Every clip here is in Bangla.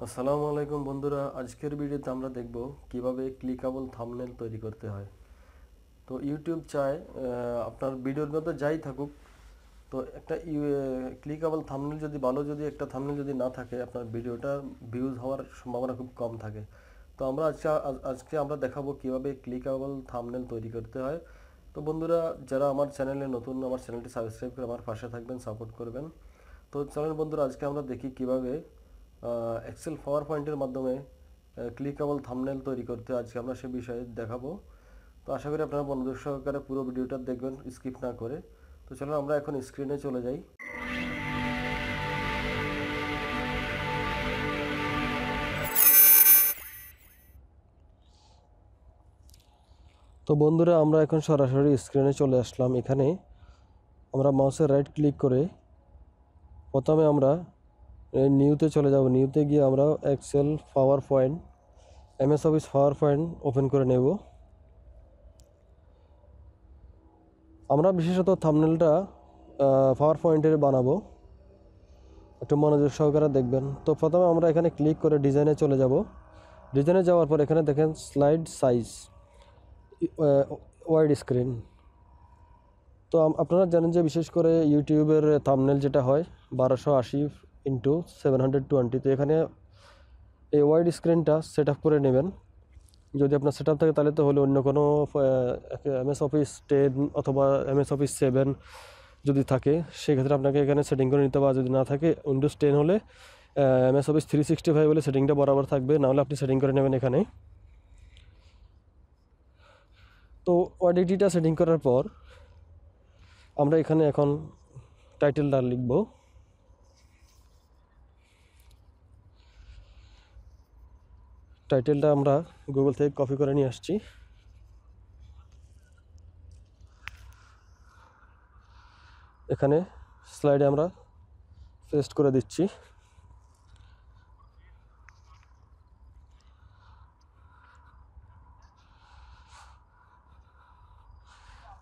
আসসালামু আলাইকুম বন্ধুরা, আজকের ভিডিওতে আমরা দেখব কিভাবে ক্লিকেবল থাম্বনেল তৈরি করতে হয়। তো ইউটিউব চায় আপনার ভিডিওর মধ্যে যাই থাকুক, তো একটা ক্লিকেবল থাম্বনেল যদি একটা থাম্বনেল যদি না থাকে, আপনার ভিডিওটা ভিউজ হওয়ার সম্ভাবনা খুব কম থাকে। তো আজকে আমরা দেখাবো কিভাবে ক্লিকেবল থাম্বনেল তৈরি করতে হয়। তো বন্ধুরা, যারা আমার চ্যানেলে নতুন, আমার চ্যানেলটি সাবস্ক্রাইব করে আমার পাশে থাকবেন, সাপোর্ট করবেন। তো চলেন বন্ধুরা, আজকে আমরা দেখি কিভাবে এক্সেল পাওয়ার পয়েন্টের মাধ্যমে ক্লিকেবল থাম্বনেল তৈরি করতে আজকে আমরা সে বিষয়ে দেখাবো। তো আশা করি আপনারা মনোযোগ সহকারে পুরো ভিডিওটা দেখবেন, স্কিপ না করে। তো চলুন আমরা এখন স্ক্রিনে চলে যাই। তো বন্ধুরা, আমরা এখন সরাসরি স্ক্রিনে চলে আসলাম। এখানে আমরা মাউসের রাইট ক্লিক করে প্রথমে আমরা নিউতে চলে যাব। নিউতে গিয়ে আমরা Excel PowerPoint, MS Office PowerPoint open করে নেব। আমরা বিশেষত থাম্বনেলটা পাওয়ার পয়েন্টের বানাবো, একটু মনোযোগ সহকারে দেখবেন। তো প্রথমে আমরা এখানে ক্লিক করে ডিজাইনে চলে যাব। ডিজাইনে যাওয়ার পর এখানে দেখেন স্লাইড সাইজ, ওয়াইড স্ক্রিন। তো আপনারা জানেন যে বিশেষ করে ইউটিউবের থাম্বনেল যেটা হয় 1280x720। তো এখানে এই ওয়াইড স্ক্রিনটা সেট আপ করে নেবেন। যদি আপনার সেট আপ থাকে তাহলে তো হলে অন্য কোনো এমএস অফিস 10 অথবা এমএস অফিস 7 যদি থাকে সেক্ষেত্রে আপনাকে এখানে সেটিং করে নিতে হবে। যদি না থাকে উইন্ডোজ 10 হলে এমএস অফিস 365 হলে সেটিংটা বরাবর থাকবে, নাহলে আপনি সেটিং করে নেবেন এখানে। তো ওয়াইডিটিটা সেটিং করার পর আমরা এখানে এখন টাইটেলটা লিখব। টাইটেলটা আমরা গুগল থেকে কপি করে নিয়ে আসছি। এখানে স্লাইডে আমরা পেস্ট করে দিচ্ছি।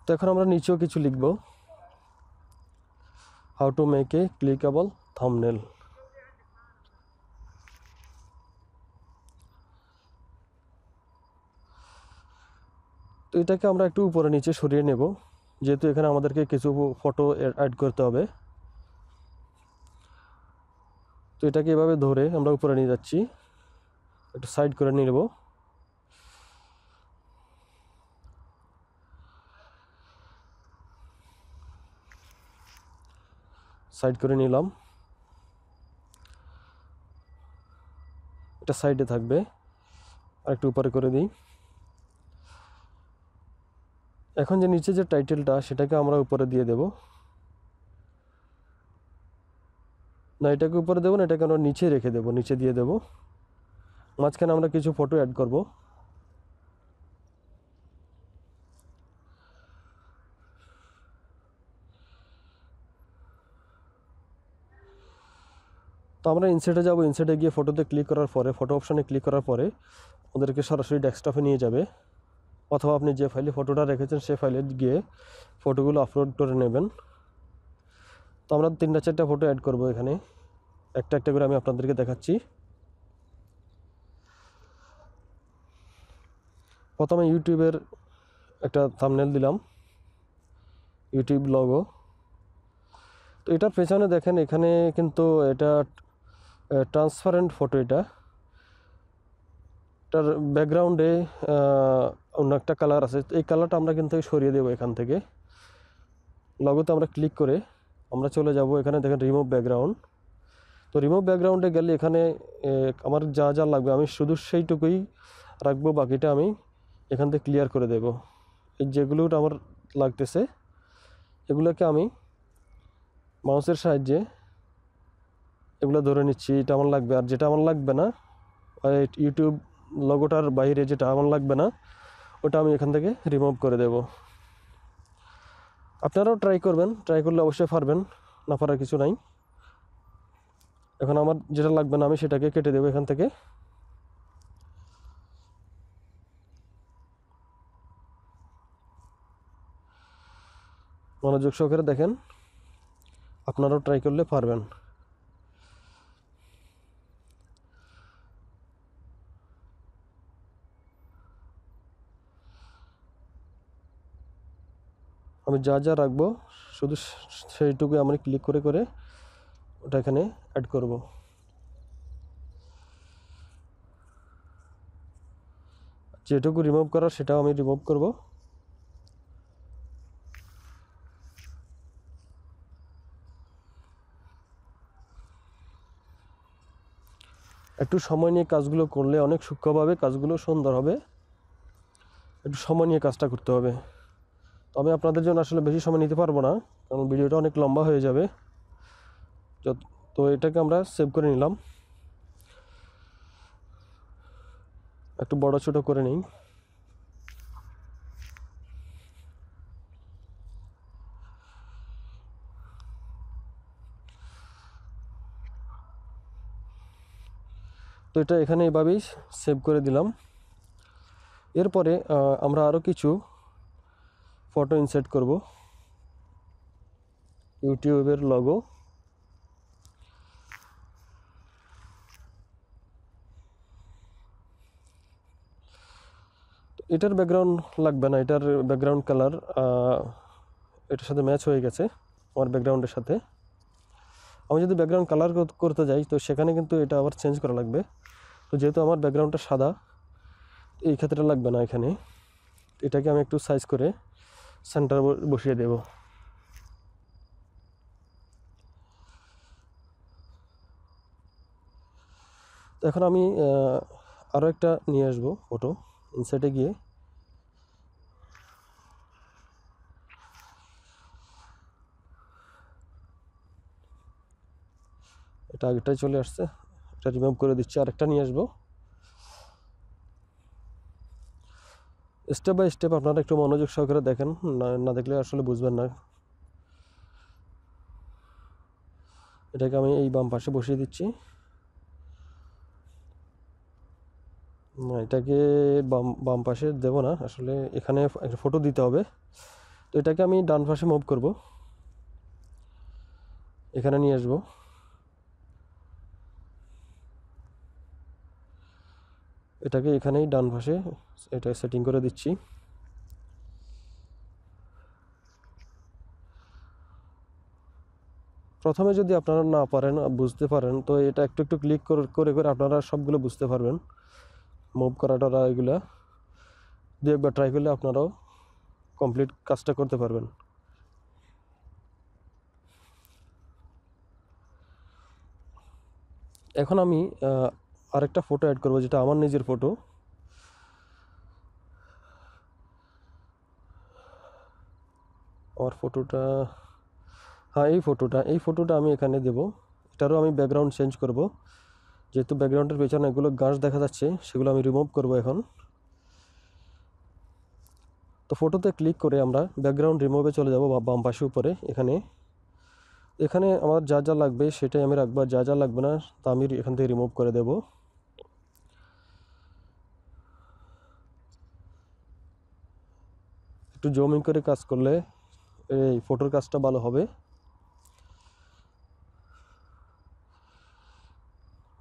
তো এখন আমরা নিচেও কিছু লিখব, how to make a clickable thumbnail. তো এটাকে আমরা একটু উপরে নিচে সরিয়ে নেব, যেহেতু এখানে আমাদেরকে কিছু ফটো অ্যাড করতে হবে। তো এটাকে এভাবে ধরে আমরা উপরে নিয়ে যাচ্ছি, একটু সাইড করে নিয়ে নেব। সাইড করে নিলাম, এটা সাইডে থাকবে। আর একটু উপরে করে দিই। এখন যে নিচে যে টাইটেলটা সেটাকে আমরা উপরে দিয়ে দেব। না, এটাকে উপরে দেবো না, এটাকে আমরা নিচে রেখে দেবো, নিচে দিয়ে দেবো। মাঝখানে আমরা কিছু ফটো অ্যাড করব। তো আমরা ইনসার্টে যাব। ইনসার্টে গিয়ে ফটোতে ক্লিক করার পরে, ফটো অপশানে ক্লিক করার পরে ওদেরকে সরাসরি ডেস্কটপে নিয়ে যাবে, অথবা আপনি যে ফাইলে ফটোটা রেখেছেন সে ফাইলে গিয়ে ফটোগুলো আপলোড করে নেবেন। তো আমরা 3-4টা ফটো অ্যাড করব এখানে, একটা একটা করে আমি আপনাদেরকে দেখাচ্ছি। প্রথমে ইউটিউবের একটা থাম্বনেল দিলাম, ইউটিউব লগো। তো এটার পেছনে দেখেন এখানে কিন্তু এটা ট্রান্সপারেন্ট ফটো। এটার ব্যাকগ্রাউন্ডে অন্য একটা কালার আছে। এই কালারটা আমরা কিন্তু সরিয়ে দেবো এখান থেকে। লগোতে আমরা ক্লিক করে আমরা চলে যাব, এখানে দেখেন রিমুভ ব্যাকগ্রাউন্ড। তো রিমুভ ব্যাকগ্রাউন্ডে গেলে এখানে আমার যা যা লাগবে আমি শুধু সেইটুকুই রাখবো, বাকিটা আমি এখান থেকে ক্লিয়ার করে দেব। এই যেগুলো আমার লাগতেছে এগুলোকে আমি মাউসের সাহায্যে এগুলো ধরে নিচ্ছি, এটা আমার লাগবে। আর যেটা আমার লাগবে না, ইউটিউব লগোটার বাইরে যেটা আমার লাগবে না, ওটা আমি এখান থেকে রিমুভ করে দেব। আপনারাও ট্রাই করবেন, ট্রাই করলে অবশ্যই পারবেন, না পারার কিছু নাই। এখন আমার যেটা লাগবে না আমি সেটাকে কেটে দেবো এখান থেকে। মনোযোগ সহকারে দেখেন, আপনারাও ট্রাই করলে পারবেন। আমি যা যা রাখবো শুধু সেইটুকুই আমি ক্লিক করে করে ওটা এখানে অ্যাড করব। যেটুকু রিমুভ করার সেটাও আমি রিমুভ করব। একটু সময় নিয়ে কাজগুলো করলে অনেক সূক্ষ্মভাবে কাজগুলো সুন্দর হবে। একটু সময় নিয়ে কাজটা করতে হবে। তো আমি আপনাদের জন্য আসলে বেশি সময় নিতে পারবো না, কারণ ভিডিওটা অনেক লম্বা হয়ে যাবে। তো এটাকে আমরা সেভ করে নিলাম, একটু বড় ছোট করে নিই। তো এটা এখানে এভাবেই সেভ করে দিলাম। এরপরে আমরা আরও কিছু ফটো ইনসার্ট করব। ইউটিউবের লগো, এটার ব্যাকগ্রাউন্ড লাগবে না, এটার ব্যাকগ্রাউন্ড কালার এটার সাথে ম্যাচ হয়ে গেছে আমার ব্যাকগ্রাউন্ডের সাথে। আমি যদি ব্যাকগ্রাউন্ড কালার করতে যাই তো সেখানে কিন্তু এটা আবার চেঞ্জ করা লাগবে। তো যেহেতু আমার ব্যাকগ্রাউন্ডটা সাদা, এই ক্ষেত্রে লাগবে না এখানে। এটাকে আমি একটু সাইজ করে সেন্টার বসিয়ে দেব। তো এখন আমি আরও একটা নিয়ে আসবো ফটো ইনসার্টে গিয়ে। এটা আগেটাই চলে আসছে, এটা রিমুভ করে দিচ্ছি, আরেকটা নিয়ে আসবো। স্টেপ বাই স্টেপ আপনারা একটু মনোযোগ সহকারে দেখেন, না দেখলে আসলে বুঝবেন না। এটাকে আমি এই বাম পাশে বসিয়ে দিচ্ছি। এটাকে বাম পাশে দেবো না, আসলে এখানে একটা ফটো দিতে হবে। তো এটাকে আমি ডান পাশে মুভ করব, এখানে নিয়ে আসবো। এটাকে এখানেই ডান পাশে এটা সেটিং করে দিচ্ছি। প্রথমে যদি আপনারা না পারেন, বুঝতে পারেন, তো এটা একটু একটু ক্লিক করে করে আপনারা সবগুলো বুঝতে পারবেন। মুভ করাটা এগুলা দু একবার ট্রাই করলে আপনারাও কমপ্লিট কাজটা করতে পারবেন। এখন আমি আরেকটা ফটো অ্যাড করব, যেটা আমার নিজের ফটো। আমার ফটোটা, হ্যাঁ এই ফটোটা আমি এখানে দেব। এটারও আমি ব্যাকগ্রাউন্ড চেঞ্জ করব, যেহেতু ব্যাকগ্রাউন্ডের পেছনে এগুলো গাছ দেখা যাচ্ছে, সেগুলো আমি রিমুভ করব এখন। তো ফটোতে ক্লিক করে আমরা ব্যাকগ্রাউন্ড রিমুভে চলে যাব বাম পাশে উপরে। এখানে আমার যা যা লাগবে সেটাই আমি রাখবো, যা যা লাগবে না তা আমি এখান থেকে রিমুভ করে দেব। একটু জুমিং করে কাজ করলে এই ফটোর কাজটা ভালো হবে।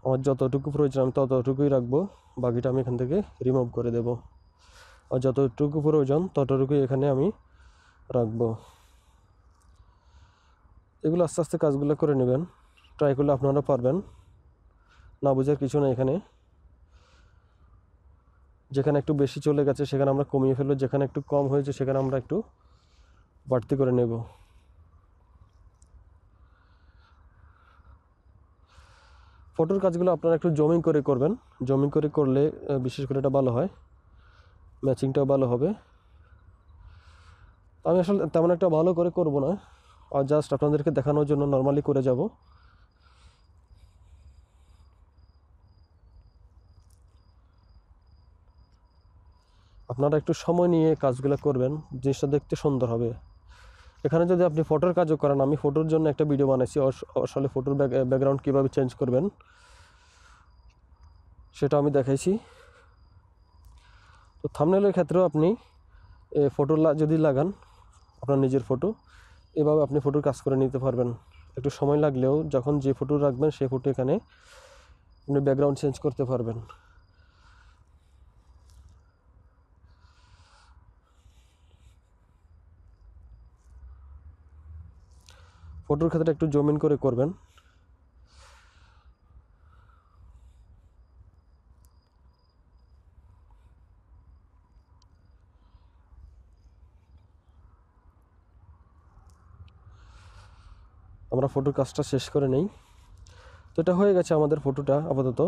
আমার যতটুকু প্রয়োজন আমি ততটুকুই রাখবো, বাকিটা আমি এখান থেকে রিমুভ করে দেব। আর যতটুকু প্রয়োজন ততটুকুই এখানে আমি রাখবো। এগুলো আস্তে আস্তে কাজগুলো করে নেবেন, ট্রাই করলে আপনারা পারবেন, না বোঝার কিছু না। এখানে যেখানে একটু বেশি চলে গেছে সেখানে আমরা কমিয়ে ফেলবো, যেখানে একটু কম হয়েছে সেখানে আমরা একটু বাড়তি করে নেব। ফটোর কাজগুলো আপনারা একটু জুমিং করে করবেন, জুমিং করে করলে বিশেষ করে এটা ভালো হয়, ম্যাচিংটাও ভালো হবে। আমি আসলে তেমন একটা ভালো করে করব না, আর জাস্ট আপনাদেরকে দেখানোর জন্য নর্মালি করে যাব। আপনারা একটু সময় নিয়ে কাজগুলো করবেন, জিনিসটা দেখতে সুন্দর হবে। এখানে যদি আপনি ফটোর কাজও করেন, আমি ফটোর জন্য একটা ভিডিও বানাইছি, আসলে ফটোর ব্যাকগ্রাউন্ড কীভাবে চেঞ্জ করবেন সেটা আমি দেখাইছি। তো থাম্বনেলের ক্ষেত্রেও আপনি ফটো যদি লাগান, আপনার নিজের ফটো, এভাবে আপনি ফটোর কাজ করে নিতে পারবেন। একটু সময় লাগলেও যখন যে ফটো রাখবেন সেই ফটো এখানে আপনি ব্যাকগ্রাউন্ড চেঞ্জ করতে পারবেন। ফটোর ক্ষেত্রে একটু জুম ইন করে করবেন। আমরা ফটোর কাজটা শেষ করে নেই। তো এটা হয়ে গেছে আমাদের ফটোটা, আপাতত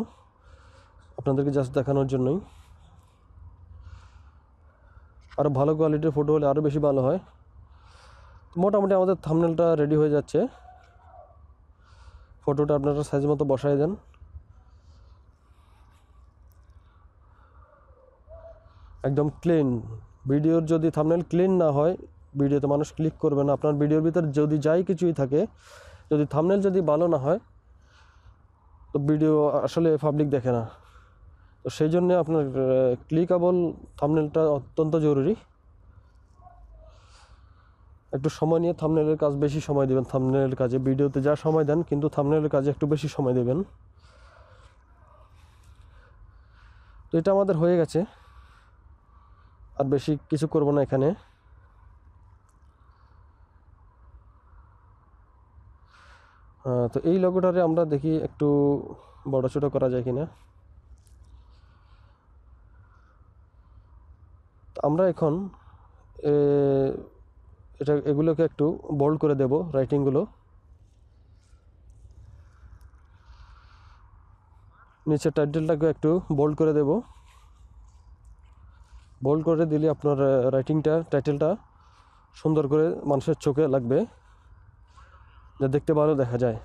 আপনাদেরকে জাস্ট দেখানোর জন্যই। আরও ভালো কোয়ালিটির ফটো হলে আরও বেশি ভালো হয়। মোটামুটি আমাদের থাম্বনেলটা রেডি হয়ে যাচ্ছে। ফটোটা আপনারা সাইজ মতো বসায় দেন। একদম ক্লিন। ভিডিওর যদি থাম্বনেল ক্লিন না হয়, ভিডিওতে মানুষ ক্লিক করবে না। আপনার ভিডিওর ভিতরে যদি যাই কিছুই থাকে, যদি থাম্বনেল যদি ভালো না হয়, তো ভিডিও আসলে পাবলিক দেখে না। তো সেই জন্য আপনার ক্লিকেবল থাম্বনেলটা অত্যন্ত জরুরি। একটু সময় নিয়ে থাম্বনেলের কাজ বেশি সময় দেবেন। থাম্বনেলের কাজে ভিডিওতে যা সময় দেন, কিন্তু থাম্বনেলের কাজে একটু বেশি সময় দেবেন। তো এটা আমাদের হয়ে গেছে, আর বেশি কিছু করব না এখানে। তো এই লোগোটারে আমরা দেখি একটু বড় ছোটো করা যায় কিনা। আমরা এখন এগুলোকে একটু বোল্ড করে দেব, রাইটিংগুলো। নিচের টাইটেলটাকে একটু বোল্ড করে দেব। বোল্ড করে দিলে আপনার টাইটেলটা সুন্দর করে মানুষের চোখে লাগবে, যা দেখতে ভালো দেখা যায়।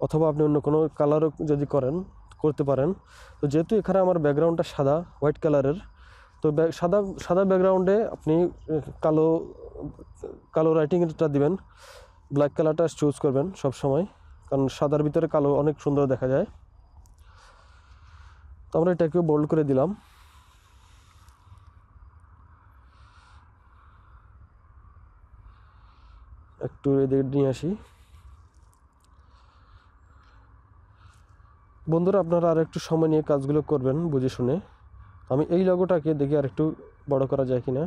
অথবা আপনি অন্য কোনো কালারও যদি করতে পারেন। তো যেহেতু এখানে আমার ব্যাকগ্রাউন্ডটা সাদা, হোয়াইট কালারের, তো সাদা ব্যাকগ্রাউন্ডে আপনি কালো কালো রাইটিংটা দিবেন। ব্ল্যাক কালারটা চুজ করবেন সব সময়, কারণ সাদার ভিতরে কালো অনেক সুন্দর দেখা যায়। তো আমরা এটাকে বোল্ড করে দিলাম। একটু এদিকে নিয়ে আসি। বন্ধুরা, আপনারা আর একটু সময় নিয়ে কাজগুলো করবেন বুঝে শুনে। আমি এই লোগোটাকে দেখি আর একটু বড় করা যায় কিনা।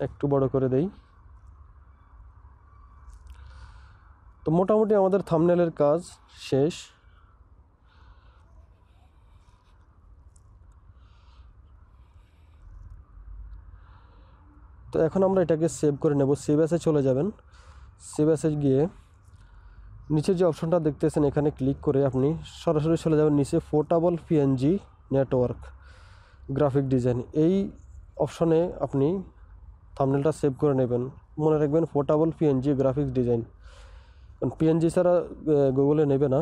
একটু বড় করে দেই। তো মোটামুটি আমাদের থাম্বনেলের কাজ শেষ। তো এখন আমরা এটাকে সেভ করে নেব। সেভ অ্যাসে চলে যাবেন। সেভ অ্যাসে গিয়ে নিচে যে অপশনটা দেখতেছেন, এখানে ক্লিক করে আপনি সরাসরি চলে যাবেন নিচে, portable PNG network graphic design. এই অপশনে আপনি থাম্বনেলটা সেভ করে নেবেন। মনে রাখবেন, পোর্টেবল পিএনজি গ্রাফিক্স ডিজাইন। কারণ পিএনজি ছাড়া গুগলে নেবে না,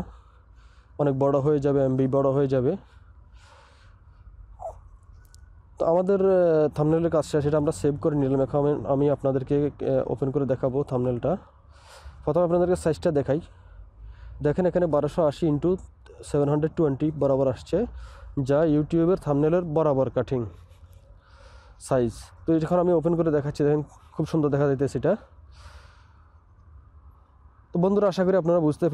অনেক বড় হয়ে যাবে, এমবি বড় হয়ে যাবে। তো আমাদের থাম্বনেলের কাজটা সেটা আমরা সেভ করে নিলাম। এখন আমি আপনাদেরকে ওপেন করে দেখাবো থাম্বনেলটা। প্রথমে আপনাদেরকে সাইজটা দেখাই। দেখেন, এখানে 1280x720 বরাবর আসছে, যা ইউটিউবের থাম্বনেলের বরাবর কাটিং সাইজ। তো এখন আমি ওপেন করে দেখাচ্ছি। দেখেন, খুব সুন্দর দেখা যাইতেছে এটা। তো বন্ধুরা, আশা করি আপনারা বুঝতে